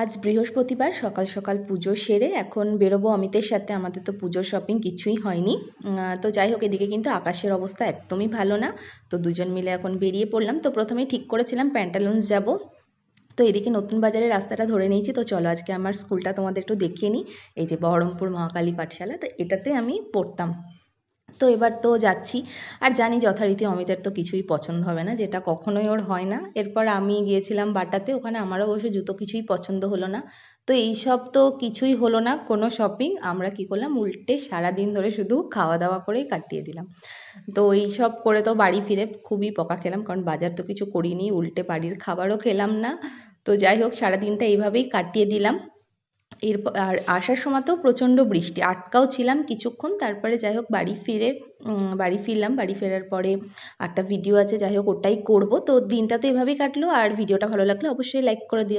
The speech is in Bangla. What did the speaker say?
আজ বৃহস্পতিবার সকাল সকাল পুজো সেরে এখন বেরোবো অমিতের সাথে। আমাদের তো পুজোর শপিং কিছুই হয়নি। তো যাই হোক, এদিকে কিন্তু আকাশের অবস্থা একদমই ভালো না। তো দুজন মিলে এখন বেরিয়ে পড়লাম। তো প্রথমেই ঠিক করেছিলাম প্যান্টালুন্স যাব। তো এদিকে নতুন বাজারের রাস্তাটা ধরে নিয়েছি। তো চলো আজকে আমার স্কুলটা তোমাদের একটু দেখিয়ে নিই। এই যে বহরমপুর মহাকালী পাঠশালা, তো এটাতে আমি পড়তাম। তো এবার তো যাচ্ছি, আর জানি যথারীতি অমিতের তো কিছুই পছন্দ হবে না, যেটা কখনোই ওর হয় না। এরপর আমি গিয়েছিলাম বাটাতে, ওখানে আমারও অবশ্য জুতো কিছুই পছন্দ হলো না। তো এইসব তো কিছুই হলো না কোনো শপিং। আমরা কি করলাম, উল্টে সারাদিন ধরে শুধু খাওয়া দাওয়া করেই কাটিয়ে দিলাম। তো এইসব করে তো বাড়ি ফিরে খুবই বকা খেলাম, কারণ বাজার তো কিছু করিনি, উল্টে বাড়ির খাবারও খেলাম না। তো যাই হোক, সারাদিনটা এইভাবেই কাটিয়ে দিলাম। এরপর আর আসার সময়তেও প্রচণ্ড বৃষ্টি, আটকাও ছিলাম কিছুক্ষণ। তারপরে যাই হোক বাড়ি ফিরলাম। বাড়ি ফেরার পরে একটা ভিডিও আছে, যাই হোক ওটাই করব। তো দিনটা তো এভাবেই কাটলো। আর ভিডিওটা ভালো লাগলে অবশ্যই লাইক করে দিও।